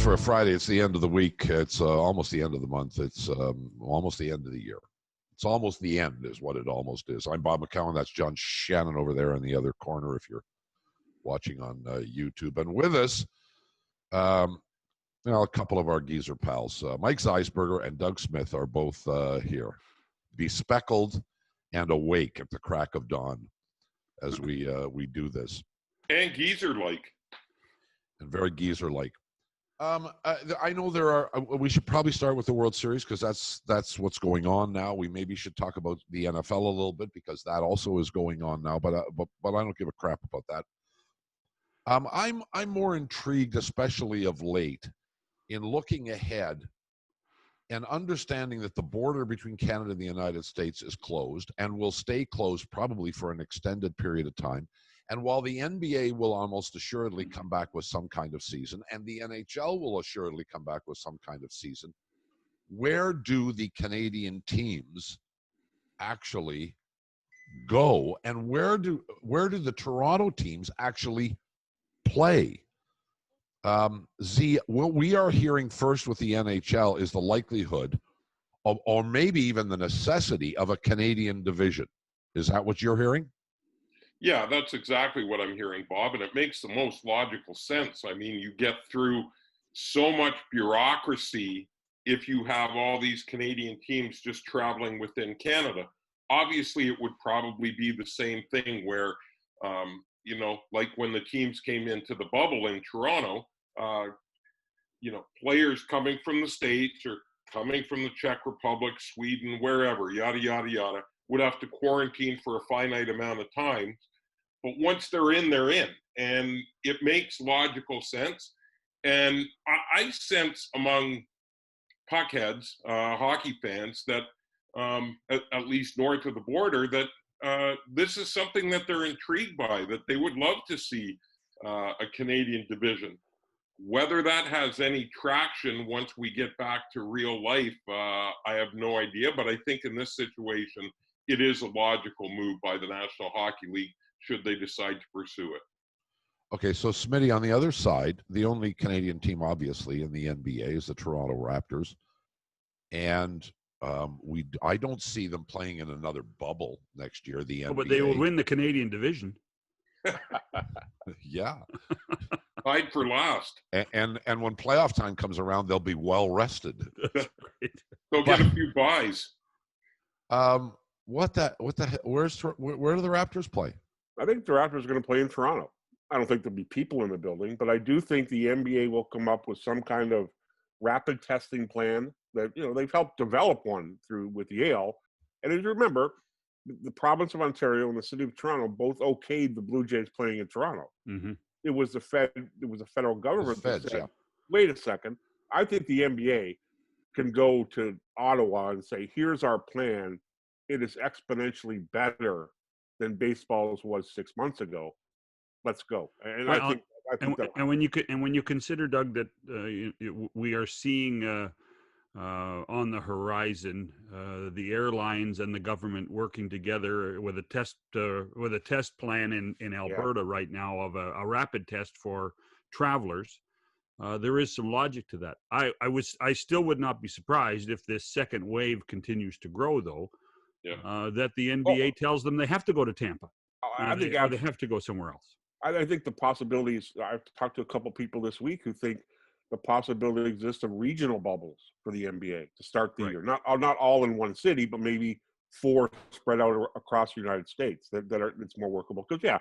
for a Friday. It's the end of the week. It's almost the end of the month. It's almost the end of the year. It's almost the end is what it almost is. I'm Bob McCown. That's John Shannon over there in the other corner if you're watching on YouTube. And with us, a couple of our geezer pals. Mike ZEISBERGER and Doug Smith are both here, bespeckled and awake at the crack of dawn as we do this. And geezer-like. And very geezer-like. I know there are. We should probably start with the World Series because that's what's going on now. We maybe should talk about the NFL a little bit because that also is going on now. But I don't give a crap about that. I'm more intrigued, especially of late, in looking ahead and understanding that the border between Canada and the United States is closed and will stay closed probably for an extended period of time. And while the NBA will almost assuredly come back with some kind of season, and the NHL will assuredly come back with some kind of season, where do the Canadian teams actually go? And where do the Toronto teams actually play? What we are hearing first with the NHL is the likelihood of, or maybe even the necessity of, a Canadian division. Is that what you're hearing? Yeah, that's exactly what I'm hearing, Bob, and it makes the most logical sense. I mean, you get through so much bureaucracy if you have all these Canadian teams just traveling within Canada. Obviously, it would probably be the same thing where, like when the teams came into the bubble in Toronto, players coming from the States or coming from the Czech Republic, Sweden, wherever, yada, yada, yada, would have to quarantine for a finite amount of time. But once they're in, and it makes logical sense. And I sense among puckheads, hockey fans, that at least north of the border, that this is something that they're intrigued by, that they would love to see a Canadian division. Whether that has any traction once we get back to real life, I have no idea. But I think in this situation, it is a logical move by the National Hockey League should they decide to pursue it. Okay, so Smitty, on the other side, the only Canadian team, obviously, in the NBA is the Toronto Raptors. And I don't see them playing in another bubble next year, the NBA. But they will win the Canadian division. Yeah. Tied for last. And when playoff time comes around, they'll be well rested. That's right. They'll get a few buys. Where do the Raptors play? I think the Raptors are going to play in Toronto. I don't think there'll be people in the building, but I do think the NBA will come up with some kind of rapid testing plan that, they've helped develop one with Yale. And as you remember, the province of Ontario and the city of Toronto both okayed the Blue Jays playing in Toronto. Mm-hmm. It was the federal government that said, yeah. Wait a second. I think the NBA can go to Ottawa and say, here's our plan. It is exponentially better than baseball's was 6 months ago. Let's go. And I think that. And when you consider, Doug, that we are seeing on the horizon the airlines and the government working together with a test plan in Alberta right now of a rapid test for travelers. There is some logic to that. I still would not be surprised if this second wave continues to grow, though. Yeah. That the NBA tells them they have to go to Tampa. They have to go somewhere else. I think the possibilities, I've talked to a couple people this week who think the possibility exists of regional bubbles for the NBA to start the year. Not all in one city, but maybe 4 spread out across the United States it's more workable. Because,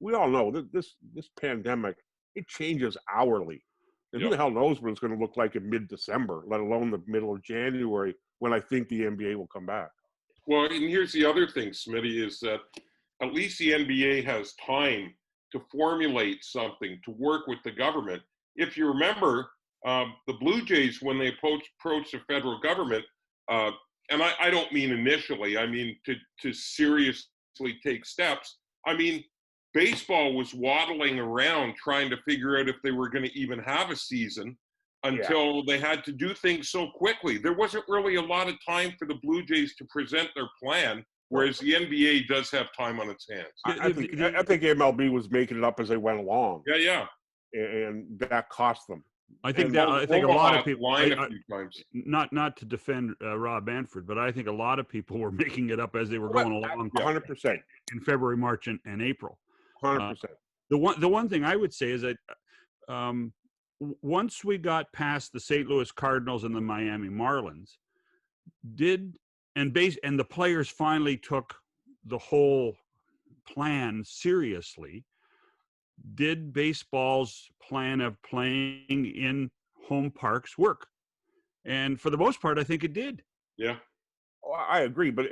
we all know that this pandemic, it changes hourly. And who the hell knows what it's going to look like in mid-December, let alone the middle of January, when I think the NBA will come back. Well, and here's the other thing, Smitty, is that at least the NBA has time to formulate something, to work with the government. If you remember, the Blue Jays, when they approached the federal government, and I don't mean initially, I mean to seriously take steps. I mean, baseball was waddling around trying to figure out if they were going to even have a season until they had to do things so quickly. There wasn't really a lot of time for the Blue Jays to present their plan, whereas the NBA does have time on its hands. I think MLB was making it up as they went along. Yeah. And that cost them. I think And I think a lot of people, line a few times. not to defend Rob Manfred, but I think a lot of people were making it up as they were going along 100%. in February, March, and April. 100%. The one thing I would say is that once we got past the St. Louis Cardinals and the Miami Marlins, and the players finally took the whole plan seriously, did baseball's plan of playing in home parks work? And for the most part, I think it did. Yeah. Oh, I agree, but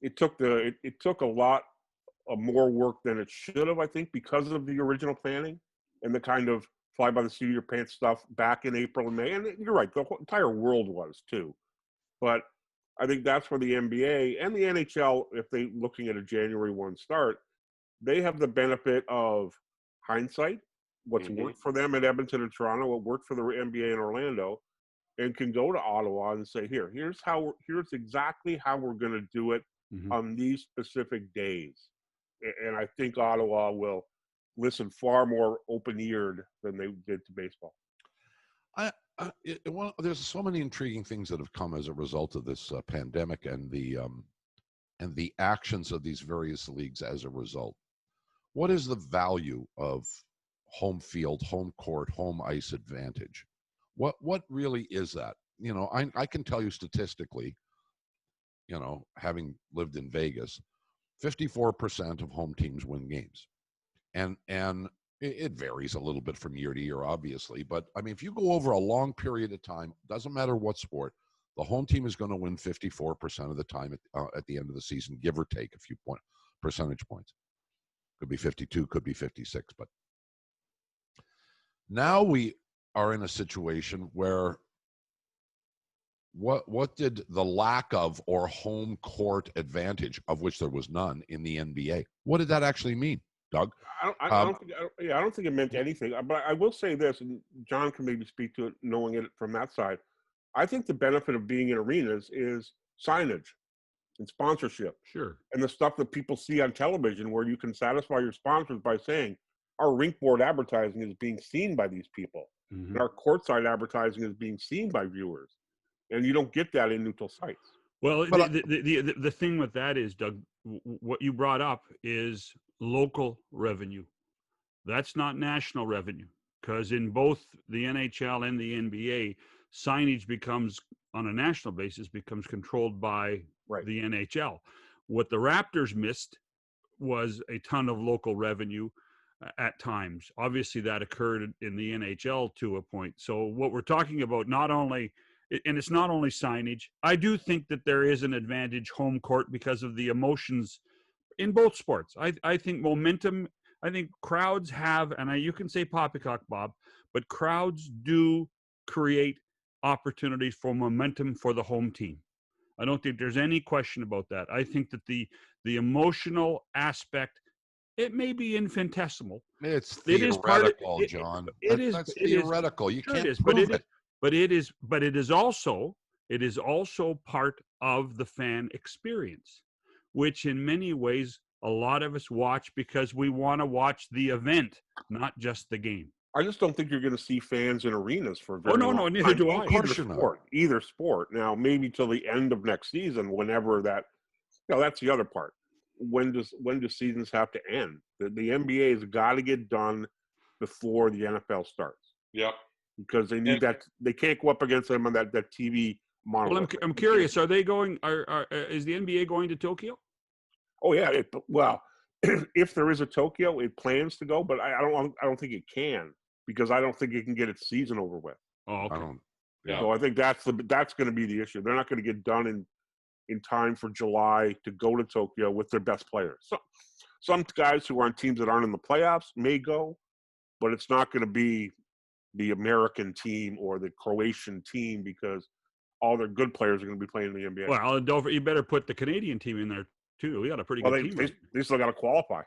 it took a lot of more work than it should have, I think, because of the original planning and the kind of fly by the seat of your pants stuff back in April and May. And you're right, the whole entire world was too. But I think that's where the NBA and the NHL, if they're looking at a January 1 start, they have the benefit of hindsight, what's worked for them at Edmonton and Toronto, what worked for the NBA in Orlando, and can go to Ottawa and say, here's exactly how we're going to do it on these specific days. And I think Ottawa will listen far more open-eared than they did to baseball. There's so many intriguing things that have come as a result of this pandemic and the actions of these various leagues as a result. What is the value of home field, home court, home ice advantage? What really is that? You know, I can tell you statistically, you know, having lived in Vegas, 54% of home teams win games. And it varies a little bit from year to year, obviously. But, I mean, if you go over a long period of time, doesn't matter what sport, the home team is going to win 54% of the time at the end of the season, give or take a few percentage points. Could be 52, could be 56. But now we are in a situation where what did the lack of or home court advantage, of which there was none in the NBA, what did that actually mean, Doug? I don't think it meant anything. But I will say this, and John can maybe speak to it, knowing it from that side. I think the benefit of being in arenas is signage and sponsorship. Sure. And the stuff that people see on television, where you can satisfy your sponsors by saying, our rink board advertising is being seen by these people. And our courtside advertising is being seen by viewers. And you don't get that in neutral sites. Well, the thing with that is, Doug, what you brought up is local revenue. That's not national revenue, because in both the NHL and the NBA, signage becomes, on a national basis, becomes controlled by the NHL. What the Raptors missed was a ton of local revenue at times. Obviously, that occurred in the NHL to a point. So what we're talking about, not only, and it's not only signage, I do think that there is an advantage home court because of the emotions in both sports. I think momentum, I think crowds have, and you can say poppycock, Bob, but crowds do create opportunities for momentum for the home team. I don't think there's any question about that. I think that the emotional aspect, it may be infinitesimal. It's theoretical, John. That's theoretical. You can't prove it. But it is also part of the fan experience, which in many ways a lot of us watch because we want to watch the event, not just the game. I just don't think you're going to see fans in arenas for very long. Neither do I. Either sport. Now, maybe till the end of next season, whenever that, that's the other part. When do seasons have to end? The NBA has got to get done before the NFL starts. Yep. Because they need that. They can't go up against them on that TV monitor. Well, I'm curious. Are they going? Is the NBA going to Tokyo? Oh yeah. If there is a Tokyo, it plans to go, but I don't think it can, because I don't think it can get its season over with. Oh, okay. So I think that's going to be the issue. They're not going to get done in time for July to go to Tokyo with their best players. So some guys who are on teams that aren't in the playoffs may go, but it's not going to be the American team or the Croatian team, because all their good players are going to be playing in the NBA. Well, you better put the Canadian team in there too. We got a pretty good team. They still got to qualify.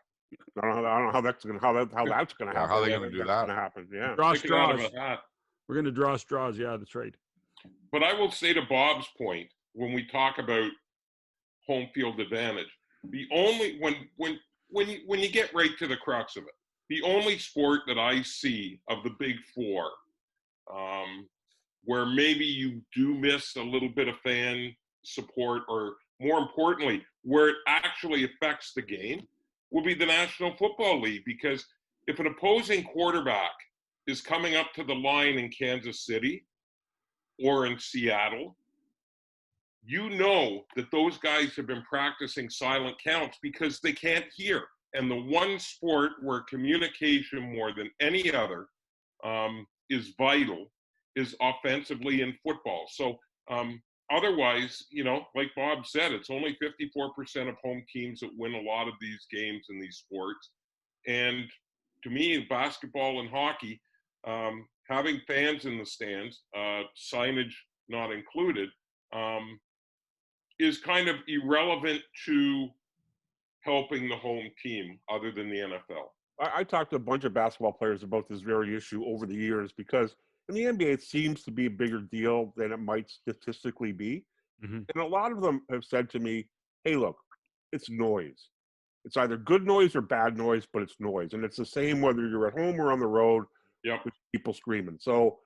I don't know how that's going to happen. How are they going to do that? Happen? Yeah. Draw straws. We're going to draw straws. Yeah, that's right. But I will say, to Bob's point, when we talk about home field advantage, the only when you get right to the crux of it, the only sport that I see of the big four where maybe you do miss a little bit of fan support, or more importantly, where it actually affects the game, will be the National Football League. Because if an opposing quarterback is coming up to the line in Kansas City or in Seattle, you know that those guys have been practicing silent counts because they can't hear. And the one sport where communication more than any other is vital is offensively in football. So otherwise, you know, like Bob said, it's only 54% of home teams that win a lot of these games in these sports. And to me, basketball and hockey, having fans in the stands, signage not included, is kind of irrelevant to helping the home team other than the NFL. I talked to a bunch of basketball players about this very issue over the years, because in the NBA, it seems to be a bigger deal than it might statistically be. Mm-hmm. And a lot of them have said to me, hey, look, it's noise. It's either good noise or bad noise, but it's noise. And it's the same whether you're at home or on the road. Yep. With people screaming. So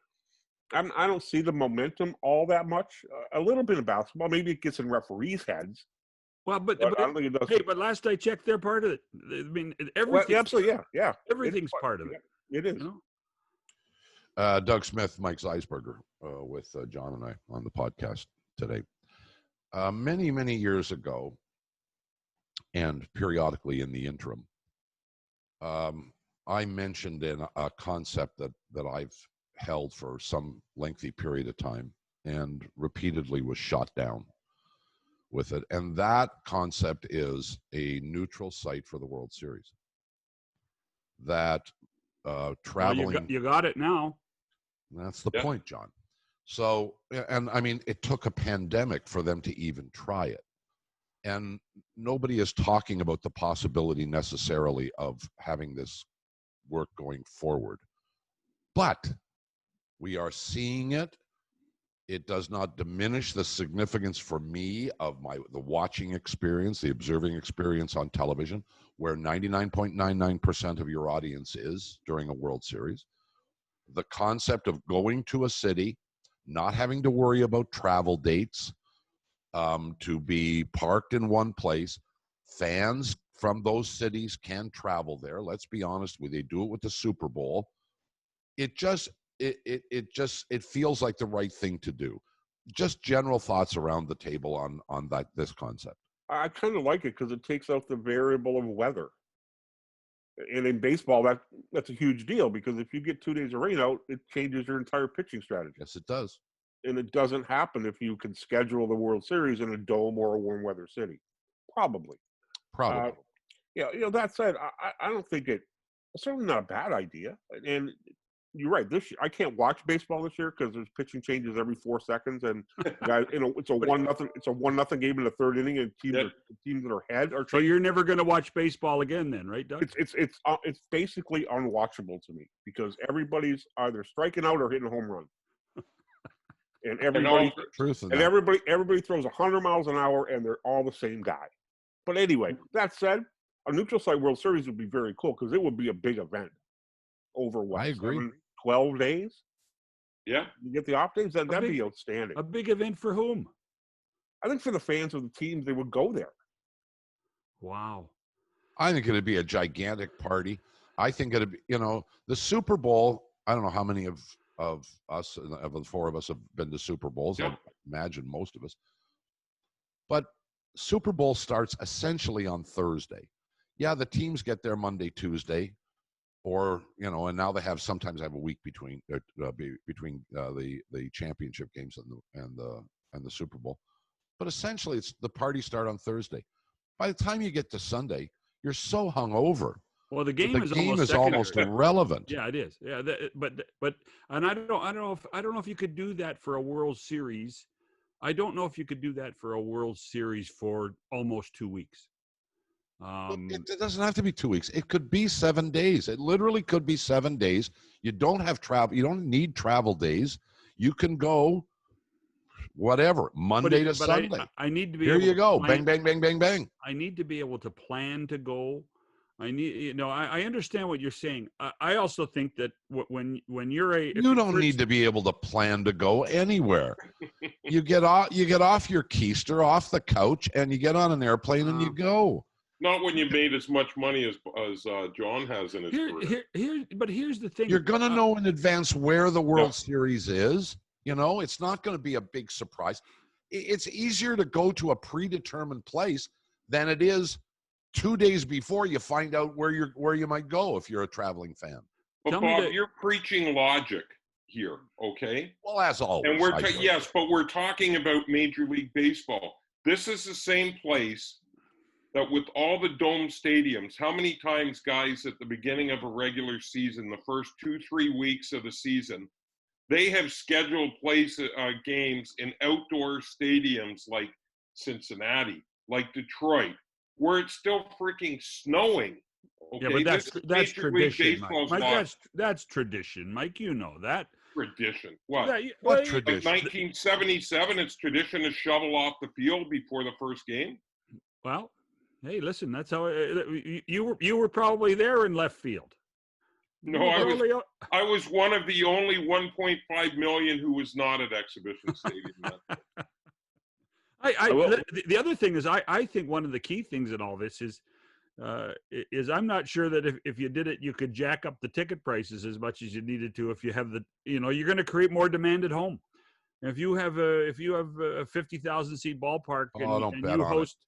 I don't see the momentum all that much. A little bit of basketball. Maybe it gets in referees' heads. Well, but I don't think it does. Hey, but last I checked, they're part of it. I mean, everything. Absolutely, yeah. Everything's part of it. It is. You know? Doug Smith, Mike Zeisberger, with John and I on the podcast today. Many, many years ago, and periodically in the interim, I mentioned in a concept that I've held for some lengthy period of time and repeatedly was shot down with it. And that concept is a neutral site for the World Series. That traveling... Well, you got it now. That's the point, John. So, and I mean, it took a pandemic for them to even try it. And nobody is talking about the possibility necessarily of having this work going forward. But we are seeing it. It does not diminish the significance for me of the watching experience, the observing experience on television, where 99.99% of your audience is during a World Series. The concept of going to a city, not having to worry about travel dates, to be parked in one place. Fans from those cities can travel there. Let's be honest, they do it with the Super Bowl. It feels like the right thing to do. Just general thoughts around the table on this concept. I kind of like it because it takes out the variable of weather. And in baseball, that's a huge deal, because if you get 2 days of rain out, it changes your entire pitching strategy. Yes, it does. And it doesn't happen if you can schedule the World Series in a dome or a warm weather city. Probably. Yeah, that said, I don't think it's certainly not a bad idea. And you're right. This year, I can't watch baseball this year because there's pitching changes every 4 seconds, and guys, it's a 1-0. It's a 1-0 game in the third inning, and teams that are ahead are. So you're never going to watch baseball again, then, right, Doug? It's basically unwatchable to me, because everybody's either striking out or hitting a home run, and everybody throws 100 miles an hour, and they're all the same guy. But anyway, that said, a neutral site World Series would be very cool, because it would be a big event. Over what? I agree. 12 days? Yeah. You get the off days? That'd be outstanding. A big event for whom? I think for the fans of the teams, they would go there. Wow. I think it'd be a gigantic party. I think it'd be, the Super Bowl, I don't know how many of us, of the four of us, have been to Super Bowls. Yeah. I imagine most of us. But Super Bowl starts essentially on Thursday. Yeah, the teams get there Monday, Tuesday. Or and now they sometimes have a week between the championship games and the Super Bowl, but essentially the parties start on Thursday. By the time you get to Sunday, you're so hungover. Well, the game is almost irrelevant. Yeah, it is. Yeah, but and I don't know if you could do that for a World Series. I don't know if you could do that for a World Series for almost 2 weeks. It doesn't have to be 2 weeks. It could be 7 days. It literally could be 7 days. You don't have travel. You don't need travel days. You can go whatever, Monday to Sunday. I need to be Here you go. Bang, bang, bang, bang, bang. I need to be able to plan to go. I understand what you're saying. I also think that when you're you don't need to be able to plan to go anywhere. You get off your keister, off the couch, and you get on an airplane and you go. Not when you made as much money as John has in his career. But here's the thing. You're going to know in advance where the World Series is. It's not going to be a big surprise. It's easier to go to a predetermined place than it is 2 days before you find out where you might go if you're a traveling fan. But Bob, you're preaching logic here, okay? Well, as always. And but we're talking about Major League Baseball. This is the same place that with all the dome stadiums, how many times, guys, at the beginning of a regular season, the first 2-3 weeks of the season, they have scheduled games in outdoor stadiums like Cincinnati, like Detroit, where it's still freaking snowing. Okay? Yeah, but that's tradition, Mike. That's tradition, Mike. You know that. Tradition. What? What tradition? Like 1977, it's tradition to shovel off the field before the first game. Well, hey, listen, that's how you were probably there in left field. No, I was one of the only 1.5 million who was not at Exhibition Stadium. The other thing is, I think one of the key things in all this is I'm not sure that if you did it, you could jack up the ticket prices as much as you needed to. If you have you're going to create more demand at home. If you have a 50,000 seat ballpark and you host.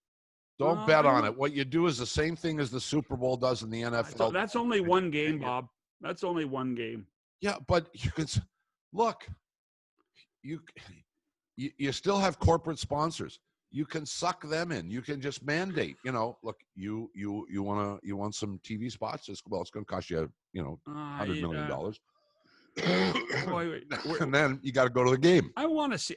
Don't bet on it. What you do is the same thing as the Super Bowl does in the NFL. So that's only one game, Bob. That's only one game. Yeah, but you can look. You still have corporate sponsors. You can suck them in. You can just mandate. Look, you want some TV spots? It's going to cost you $100 million. And then you got to go to the game. I want to see.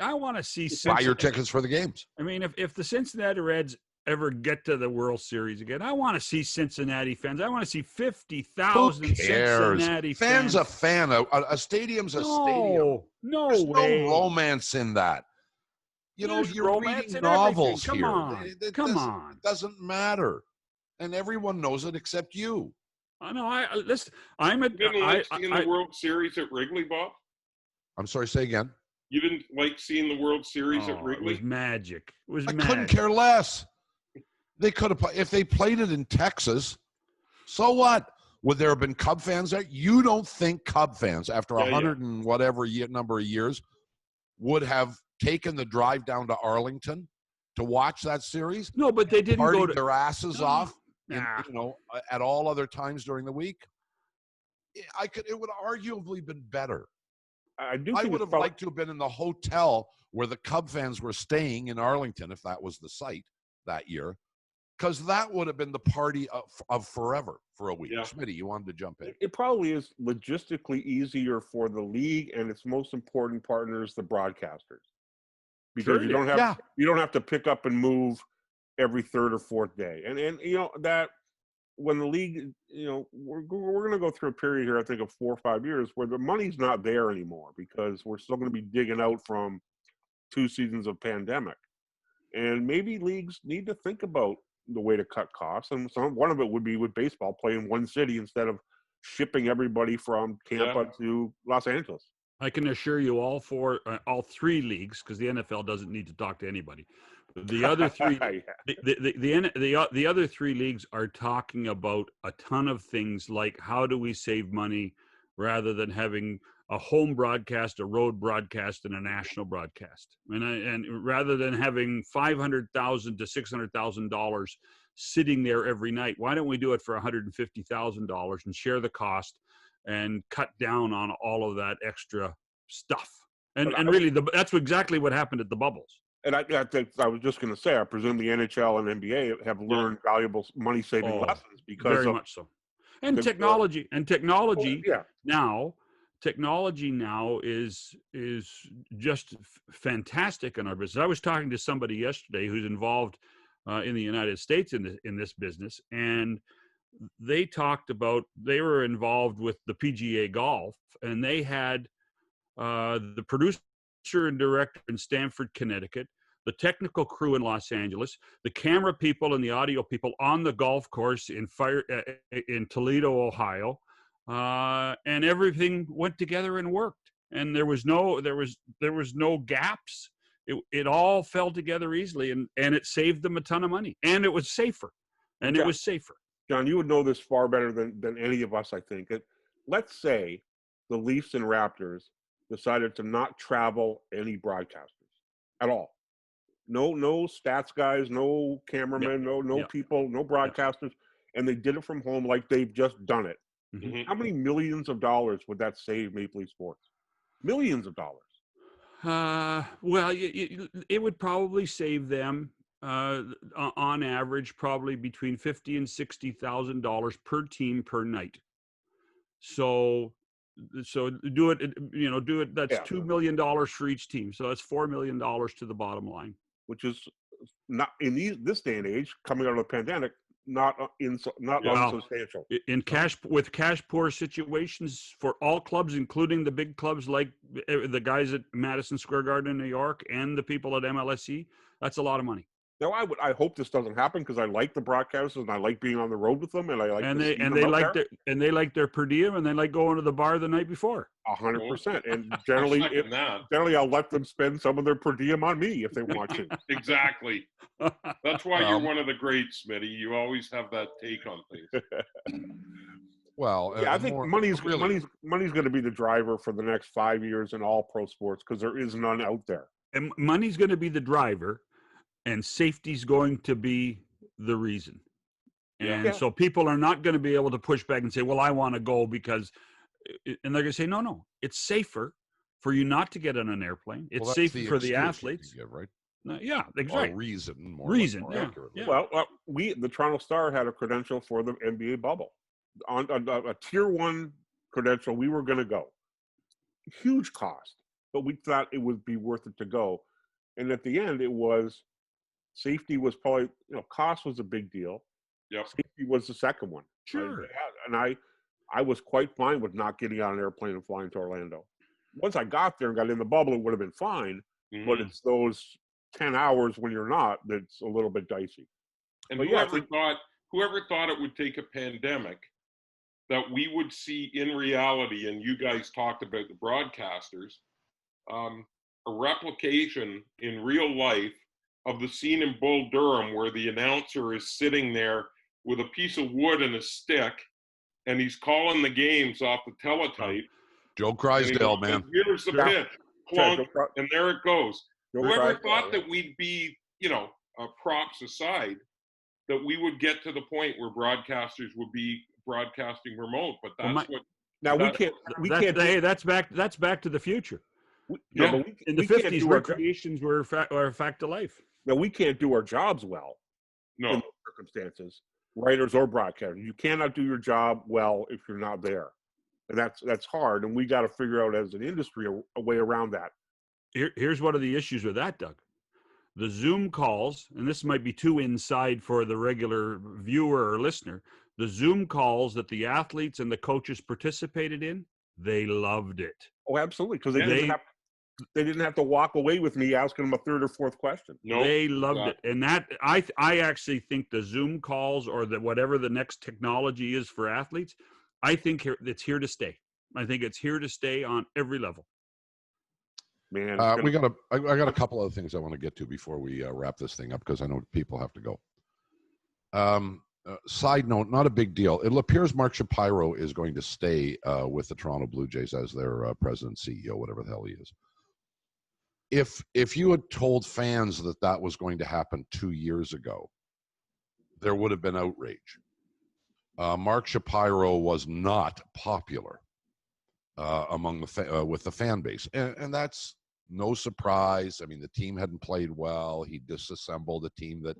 Buy your tickets for the games. I mean, if the Cincinnati Reds ever get to the World Series again, I want to see Cincinnati fans. I want to see 50,000 Cincinnati fans. Fan's a fan. A stadium's a stadium. No There's way. No romance in that. You're reading novels here. Come on. It doesn't matter. And everyone knows it except you. I know. Listen, you didn't like seeing the World Series at Wrigley, Bob? I'm sorry, say again. You didn't like seeing the World Series at Wrigley? It was magic. I couldn't care less. They could have, if they played it in Texas, so what? Would there have been Cub fans there? You don't think Cub fans, after 100 and whatever number of years, would have taken the drive down to Arlington to watch that series? No, but they didn't go to their asses off. At all other times during the week. It would arguably been better. I would have liked to have been in the hotel where the Cub fans were staying in Arlington, if that was the site that year, because that would have been the party of forever for a week. Yeah. Smitty, you wanted to jump in. It probably is logistically easier for the league and its most important partners, the broadcasters, because you don't have to pick up and move every third or fourth day. And that when the league, we're going to go through a period here, I think, of 4 or 5 years where the money's not there anymore because we're still going to be digging out from 2 seasons of pandemic. And maybe leagues need to think about the way to cut costs. And one of it would be with baseball, playing one city instead of shipping everybody from Tampa to Los Angeles. I can assure you all 3 leagues, because the NFL doesn't need to talk to anybody. The other 3, the other 3 leagues are talking about a ton of things like how do we save money rather than having a home broadcast, a road broadcast, and a national broadcast, and rather than having $500,000 to $600,000 sitting there every night, why don't we do it for $150,000 and share the cost and cut down on all of that extra stuff? And really, that's exactly what happened at the bubbles. And I think I was just going to say, I presume the NHL and NBA have learned valuable money-saving lessons because very much so. And technology now is just fantastic in our business. I was talking to somebody yesterday who's involved in the United States in this business, and they talked about they were involved with the PGA Golf, and they had the producer and director in Stamford, Connecticut, the technical crew in Los Angeles, the camera people and the audio people on the golf course in Toledo, Ohio, and everything went together and worked. And there was no gaps. It all fell together easily, and it saved them a ton of money, and it was safer. And it was safer. John, you would know this far better than any of us, I think. Let's say the Leafs and Raptors decided to not travel any broadcasters at all. No stats guys, no cameramen, no people, no broadcasters, and they did it from home like they've just done it. Mm-hmm. How many millions of dollars would that save Maple Leaf Sports? Millions of dollars. Well, it would probably save them on average probably between $50,000 and $60,000 per team per night. So do it. That's $2 million for each team. So that's $4 million to the bottom line, which is not in this day and age coming out of the pandemic. Not unsubstantial. In cash poor situations for all clubs, including the big clubs like the guys at Madison Square Garden in New York and the people at MLSE, that's a lot of money. Now, I hope this doesn't happen because I like the broadcasters and I like being on the road with them, and I like they like their per diem, and they like going to the bar the night before. 100%. And generally, I'll let them spend some of their per diem on me if they want to. Exactly. That's why you're one of the greats, Smitty. You always have that take on things. Well, I think money's going to be the driver for the next 5 years in all pro sports because there is none out there. And money's going to be the driver. And safety's going to be the reason. And so people are not going to be able to push back and say, well, I want to go because, and they're going to say, no, it's safer for you not to get on an airplane. It's safer for the athletes. Give, right? Yeah, exactly. Or reason. Yeah. Well, the Toronto Star had a credential for the NBA bubble. On a tier 1 credential, we were going to go. Huge cost, but we thought it would be worth it to go. And at the end, it was, safety was probably, cost was a big deal. Yep. Safety was the second one. Sure. Right? And I was quite fine with not getting on an airplane and flying to Orlando. Once I got there and got in the bubble, it would have been fine. Mm-hmm. But it's those 10 hours when you're not that's a little bit dicey. And whoever thought it would take a pandemic that we would see in reality, and you guys talked about the broadcasters, a replication in real life of the scene in Bull Durham where the announcer is sitting there with a piece of wood and a stick, and he's calling the games off the teletype. Joe Crysdale, man. Here's the pitch, clunk, and there it goes. Whoever thought that we'd be, props aside, that we would get to the point where broadcasters would be broadcasting remote, but that's back to the future. In the 50s, recreations were a fact of life. Now, we can't do our jobs well in those circumstances, writers or broadcasters. You cannot do your job well if you're not there. And that's hard, and we got to figure out as an industry a way around that. Here's one of the issues with that, Doug. The Zoom calls, and this might be too inside for the regular viewer or listener, the Zoom calls that the athletes and the coaches participated in, they loved it. Oh, absolutely, because they didn't have to walk away with me asking them a third or fourth question. No, they loved it. And that I actually think the Zoom calls or whatever the next technology is for athletes, I think it's here to stay. I think it's here to stay on every level. Man, I got a couple other things I want to get to before we wrap this thing up because I know people have to go. Side note, not a big deal. It appears Mark Shapiro is going to stay with the Toronto Blue Jays as their president, CEO, whatever the hell he is. If you had told fans that was going to happen 2 years ago, there would have been outrage. Mark Shapiro was not popular among with the fan base, and that's no surprise. I mean, the team hadn't played well. He disassembled a team that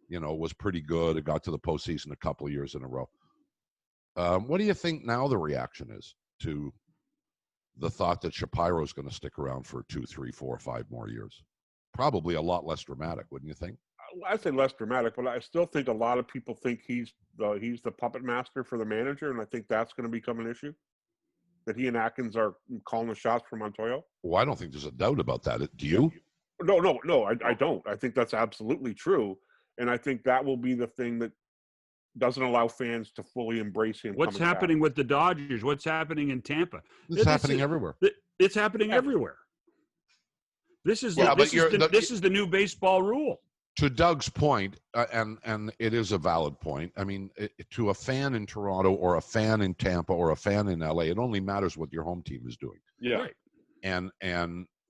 was pretty good. It got to the postseason a couple of years in a row. What do you think now the reaction is to the thought that Shapiro is going to stick around for 2, 3, 4, 5 more years? Probably a lot less dramatic, wouldn't you think? I say less dramatic, but I still think a lot of people think he's the puppet master for the manager, and I think that's going to become an issue. That he and Atkins are calling the shots for Montoyo. Well, I don't think there's a doubt about that. Do you? No. I don't. I think that's absolutely true, and I think that will be the thing that doesn't allow fans to fully embrace him. What's happening with the Dodgers? What's happening in Tampa? It's happening everywhere. It's happening everywhere. This is this is the new baseball rule. To Doug's point, and it is a valid point. I mean, to a fan in Toronto or a fan in Tampa or a fan in LA, it only matters what your home team is doing. Yeah. Right. And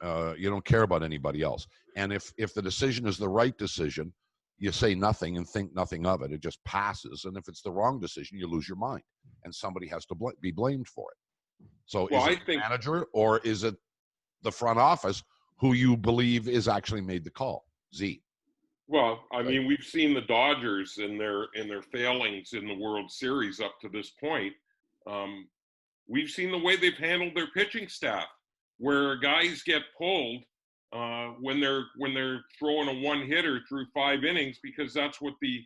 you don't care about anybody else. And if the decision is the right decision, you say nothing and think nothing of it. It just passes. And if it's the wrong decision, you lose your mind, and somebody has to be blamed for it. So is it the manager, or is it the front office who you believe is actually made the call? Z. Well, I mean, we've seen the Dodgers in their failings in the World Series up to this point. We've seen the way they've handled their pitching staff, where guys get pulled when they're throwing a one-hitter through 5 innings, because that's what the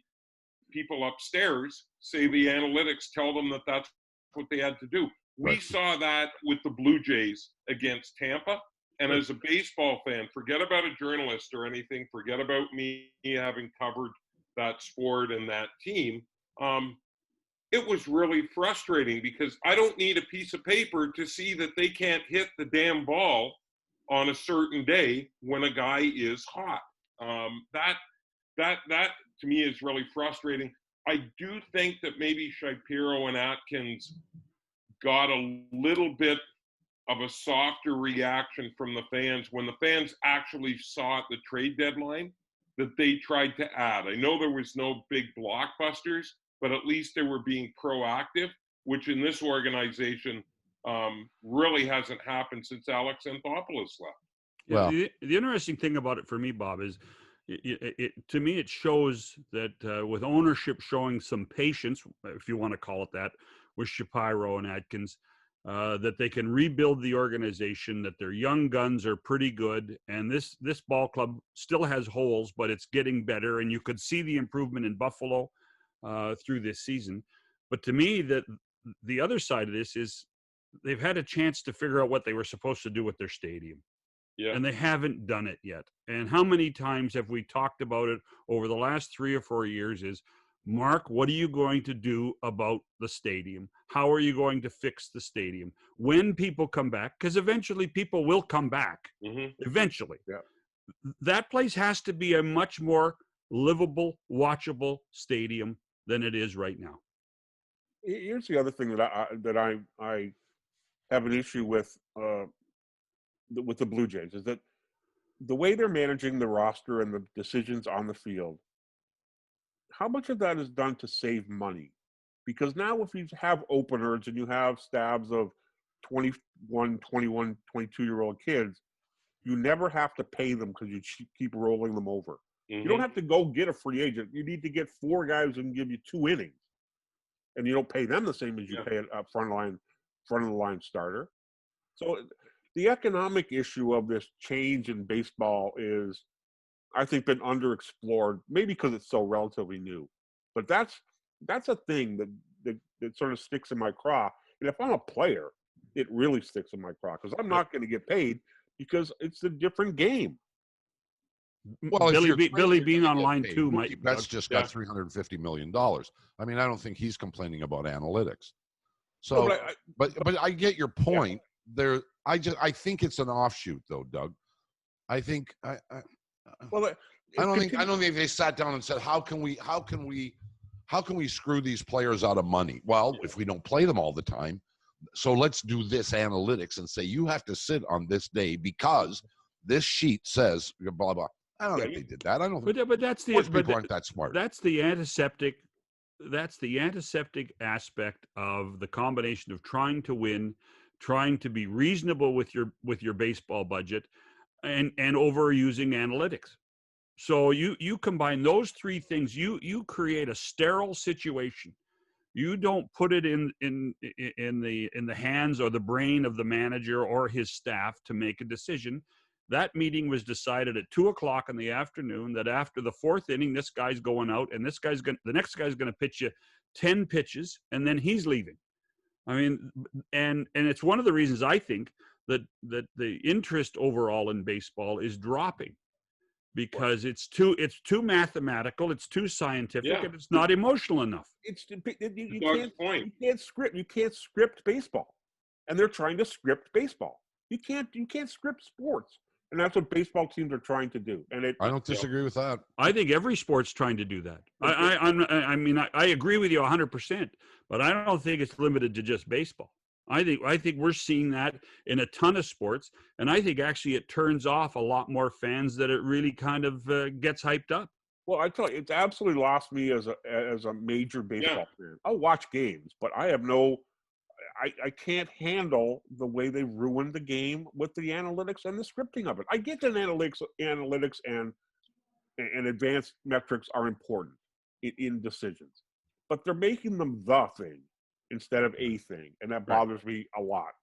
people upstairs say. The analytics tell them that that's what they had to do. We saw that with the Blue Jays against Tampa. And as a baseball fan, forget about a journalist or anything, forget about me having covered that sport and that team. It was really frustrating, because I don't need a piece of paper to see that they can't hit the damn ball on a certain day when a guy is hot. That to me is really frustrating. I do think that maybe Shapiro and Atkins got a little bit of a softer reaction from the fans when the fans actually saw at the trade deadline that they tried to add. I know there was no big blockbusters, but at least they were being proactive, which in this organization really hasn't happened since Alex Anthopoulos left. Well, the interesting thing about it for me, Bob, is to me it shows that with ownership showing some patience, if you want to call it that, with Shapiro and Atkins, that they can rebuild the organization, that their young guns are pretty good, and this ball club still has holes, but it's getting better, and you could see the improvement in Buffalo through this season. But to me, that the other side of this is they've had a chance to figure out what they were supposed to do with their stadium. Yeah. And they haven't done it yet. And how many times have we talked about it over the last 3 or 4 years is, Mark, what are you going to do about the stadium? How are you going to fix the stadium? When people come back, because eventually people will come back. Mm-hmm. Eventually. Yeah. That place has to be a much more livable, watchable stadium than it is right now. Here's the other thing that I have an issue with the Blue Jays, is that the way they're managing the roster and the decisions on the field, how much of that is done to save money? Because now if you have openers and you have stabs of 21, 22-year-old kids, you never have to pay them because you keep rolling them over. Mm-hmm. You don't have to go get a free agent. You need to get 4 guys who can give you 2 innings. And you don't pay them the same as you pay a front of the line starter. So the economic issue of this change in baseball is, I think, been underexplored, maybe because it's so relatively new. But that's a thing that sort of sticks in my craw. And if I'm a player, it really sticks in my craw, because I'm not going to get paid because it's a different game. Well, Billy Bean on line 2 might. That's just got $350 million. I mean, I don't think he's complaining about analytics. So, no, but I get your point. Yeah. I think it's an offshoot, though, Doug. I think I don't think they sat down and said, how can we screw these players out of money? Well, if we don't play them all the time, so let's do this analytics and say you have to sit on this day because this sheet says blah blah. I don't think they did that. I don't think. But that's people aren't that smart. That's the antiseptic. That's the antiseptic aspect of the combination of trying to win, trying to be reasonable with your baseball budget, and overusing analytics. So you combine those 3 things, you create a sterile situation. You don't put it in the hands or the brain of the manager or his staff to make a decision. That meeting was decided at 2:00 in the afternoon that after the 4th inning, this guy's going out and the next guy's going to pitch you 10 pitches and then he's leaving. I mean, and it's one of the reasons I think that the interest overall in baseball is dropping. because it's too mathematical, it's too scientific, and it's not emotional enough. You can't script baseball, and they're trying to script baseball. You can't script sports, and that's what baseball teams are trying to do. And I don't disagree with that. I think every sport's trying to do that. I mean, I agree with you 100%, but I don't think it's limited to just baseball. I think we're seeing that in a ton of sports, and I think actually it turns off a lot more fans that it really kind of gets hyped up. Well, I tell you, it's absolutely lost me as a major baseball fan. I'll watch games, but I can't handle the way they ruined the game with the analytics and the scripting of it. I get that analytics and advanced metrics are important in decisions, but they're making them the thing instead of a thing, and that bothers me a lot.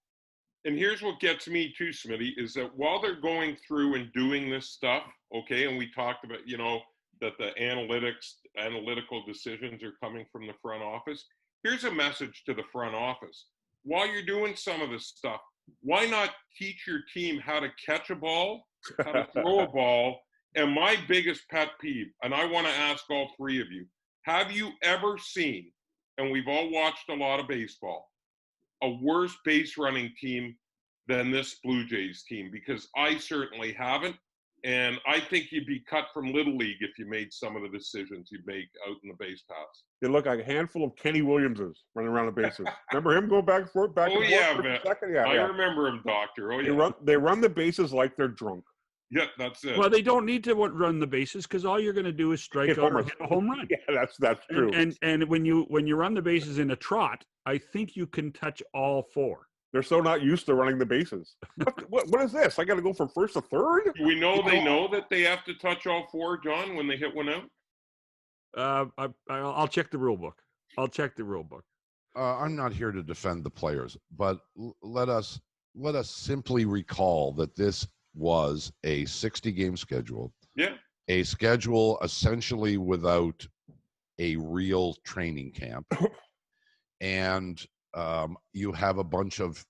And here's what gets me too, Smitty, is that while they're going through and doing this stuff, okay, and we talked about, that the analytical decisions are coming from the front office, here's a message to the front office. While you're doing some of this stuff, why not teach your team how to catch a ball, how to throw a ball? And my biggest pet peeve, and I want to ask all three of you, have you ever seen, and we've all watched a lot of baseball, a worse base running team than this Blue Jays team? Because I certainly haven't. And I think you'd be cut from Little League if you made some of the decisions you make out in the base paths. They look like a handful of Kenny Williamses running around the bases. Remember him going back and forth, back and forth? I remember him, Doctor. They run the bases like they're drunk. Yeah, that's it. Well, they don't need to run the bases because all you're going to do is strike out or hit a home run. Yeah, that's true. And when you run the bases in a trot, I think you can touch all four. They're so not used to running the bases. What is this? I got to go from first to third? Do we know they know that they have to touch all four, John, when they hit one out? I'll check the rule book. I'm not here to defend the players, but let us simply recall that this was a 60-game schedule. Yeah. A schedule essentially without a real training camp. And you have a bunch of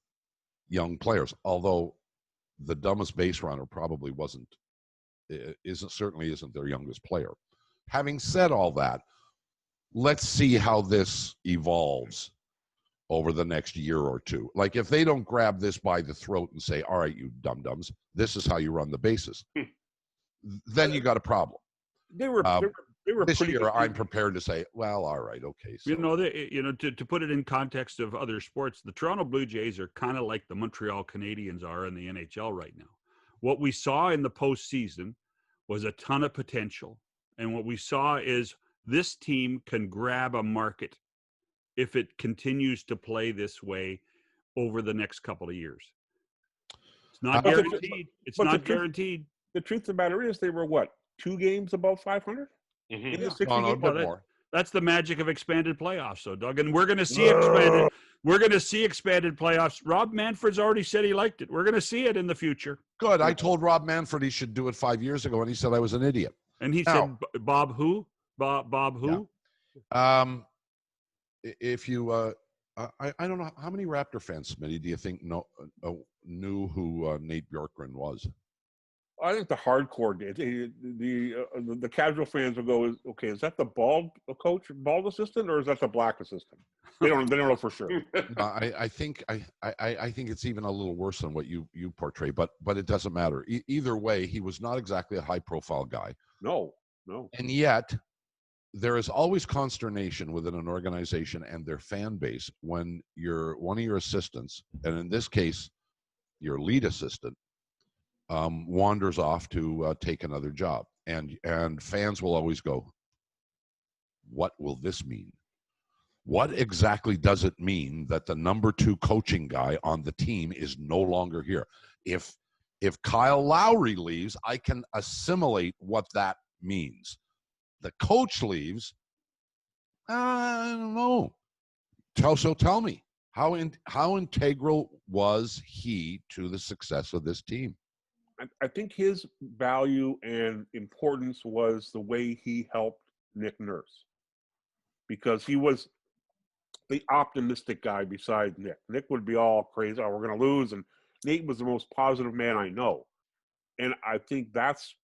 young players, although the dumbest base runner probably certainly isn't their youngest player. Having said all that, let's see how this evolves over the next year or two. Like, if they don't grab this by the throat and say, all right, you dum-dums, this is how you run the bases, then you got a problem. They were this year, I'm prepared to say, well, all right, okay. So. To put it in context of other sports, the Toronto Blue Jays are kind of like the Montreal Canadiens are in the NHL right now. What we saw in the postseason was a ton of potential. And what we saw is this team can grab a market if it continues to play this way over the next couple of years. It's not guaranteed. It's not guaranteed. The truth of the matter is they were, 2 games above 500? Mm-hmm. More. That's the magic of expanded playoffs, though, Doug. And we're going to see expanded. We're going to see expanded playoffs. Rob Manfred's already said he liked it. We're going to see it in the future. Good. I told Rob Manfred he should do it 5 years ago, and he said I was an idiot. And he said, "Bob who? Bob who?" Yeah. If you, I don't know how many Raptor fans, Smitty, do you think knew who Nate Bjorkgren was? I think the hardcore did. The casual fans will go, okay, is that the bald assistant, or is that the black assistant? They don't know for sure. I think it's even a little worse than what you portray, but it doesn't matter. Either way, he was not exactly a high profile guy. No. And yet, there is always consternation within an organization and their fan base when one of your assistants, and in this case, your lead assistant, wanders off to take another job, and fans will always go, what will this mean? What exactly does it mean that the number 2 coaching guy on the team is no longer here? If Kyle Lowry leaves, I can assimilate what that means. The coach leaves, I don't know. So tell me, how integral was he to the success of this team? I think his value and importance was the way he helped Nick Nurse, because he was the optimistic guy beside Nick. Nick would be all crazy, oh, we're going to lose, and Nate was the most positive man I know. And I think that's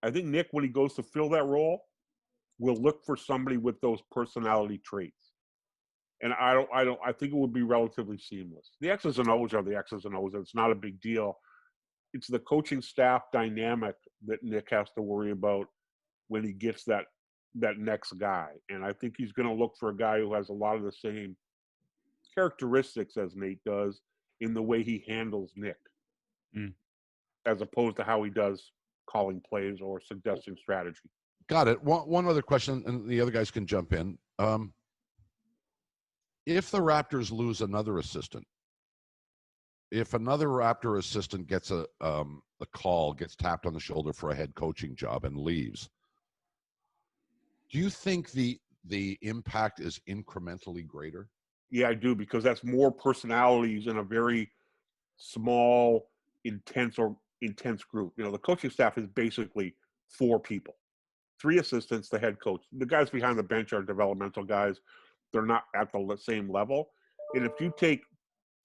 I think Nick, when he goes to fill that role, will look for somebody with those personality traits. And I think it would be relatively seamless. The X's and O's are the X's and O's. It's not a big deal. It's the coaching staff dynamic that Nick has to worry about when he gets that next guy. And I think he's going to look for a guy who has a lot of the same characteristics as Nate does in the way he handles Nick, as opposed to how he does calling plays or suggesting strategy. Got it. One other question, and the other guys can jump in. If the Raptors lose another assistant, if another Raptor assistant gets a call, gets tapped on the shoulder for a head coaching job and leaves, do you think the impact is incrementally greater? Yeah, I do, because that's more personalities in a very small, intense group. You know, the coaching staff is basically 4 people, 3 assistants, the head coach. The guys behind the bench are developmental guys. They're not at the same level. And if you take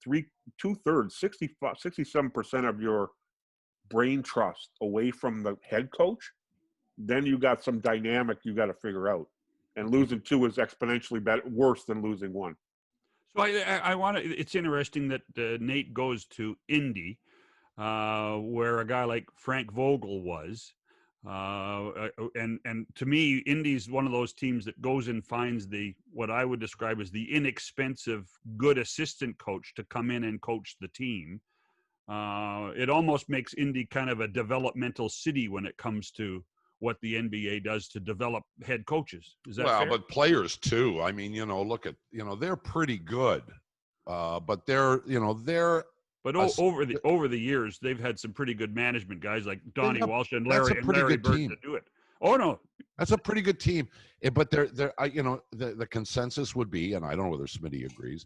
67% of your brain trust away from the head coach, then you got some dynamic you got to figure out. And losing 2 is exponentially worse than losing 1. So I want to. It's interesting that Nate goes to Indy, where a guy like Frank Vogel was, and to me, Indy's one of those teams that goes and finds what I would describe as the inexpensive, good assistant coach to come in and coach the team. It almost makes Indy kind of a developmental city when it comes to what the NBA does to develop head coaches. Is that fair? But players too. I mean, look at, they're pretty good, but they're. But over the years, they've had some pretty good management guys like Donnie Walsh and Larry. That's a pretty good team to do it. Oh no, that's a pretty good team. But the consensus would be, and I don't know whether Smitty agrees,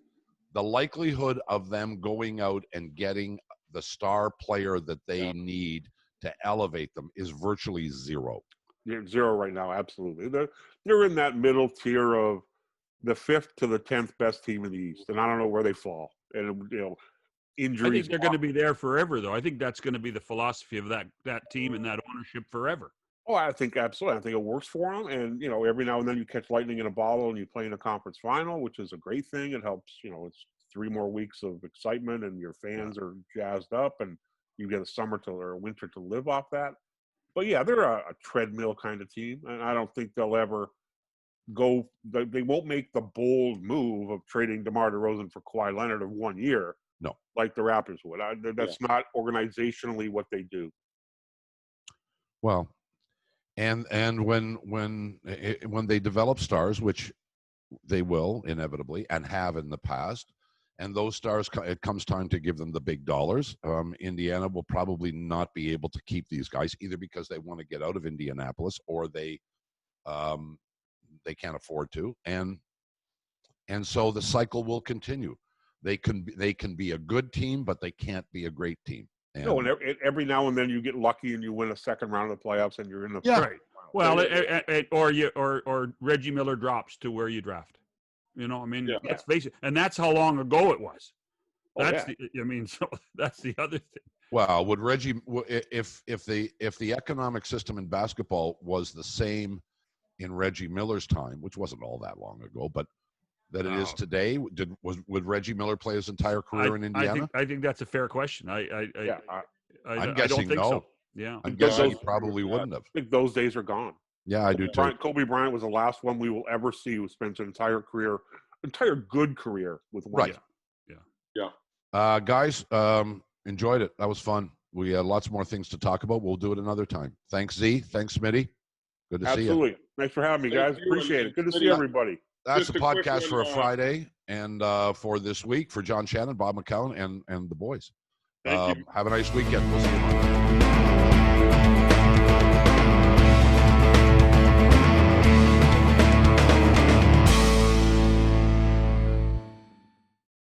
the likelihood of them going out and getting the star player that they need to elevate them is virtually 0. Yeah, 0 right now, absolutely. They're in that middle tier of the 5th to the 10th best team in the East, and I don't know where they fall. And injuries. I think they're going to be there forever, though. I think that's going to be the philosophy of that team and that ownership forever. Oh, I think absolutely. I think it works for them. And every now and then you catch lightning in a bottle and you play in a conference final, which is a great thing. It helps. It's 3 more weeks of excitement, and your fans are jazzed up, and you get a summer or a winter to live off that. But yeah, they're a treadmill kind of team, and I don't think they'll ever go. They won't make the bold move of trading DeMar DeRozan for Kawhi Leonard of 1 year. No, like the Raptors would. That's not organizationally what they do. Well, and when they develop stars, which they will inevitably and have in the past, and those stars, it comes time to give them the big dollars. Indiana will probably not be able to keep these guys, either because they want to get out of Indianapolis or they can't afford to, and so the cycle will continue. They can be a good team, but they can't be a great team. And every now and then you get lucky and you win a second round of the playoffs and you're in the right. Well, or Reggie Miller drops to where you draft. Let's face it, and that's how long ago it was. So that's the other thing. Well, would Reggie, if the economic system in basketball was the same in Reggie Miller's time, which wasn't all that long ago, but that it is today, would Reggie Miller play his entire career in Indiana? I think that's a fair question. I'm guessing I don't think no. So. Yeah, I'm guessing he probably wouldn't have. I think those days are gone. Yeah, I do too. Kobe Bryant was the last one we will ever see who spent an entire good career with one. Right. Yeah. Guys, enjoyed it. That was fun. We had lots more things to talk about. We'll do it another time. Thanks, Z. Thanks, Smitty. Good to see you. Absolutely. Thanks for having me, guys. Appreciate it. Good to see everybody. That's the podcast for a Friday, and for this week, for John Shannon, Bob McCown, and the boys. Thank you. Have a nice weekend. We'll see you Monday.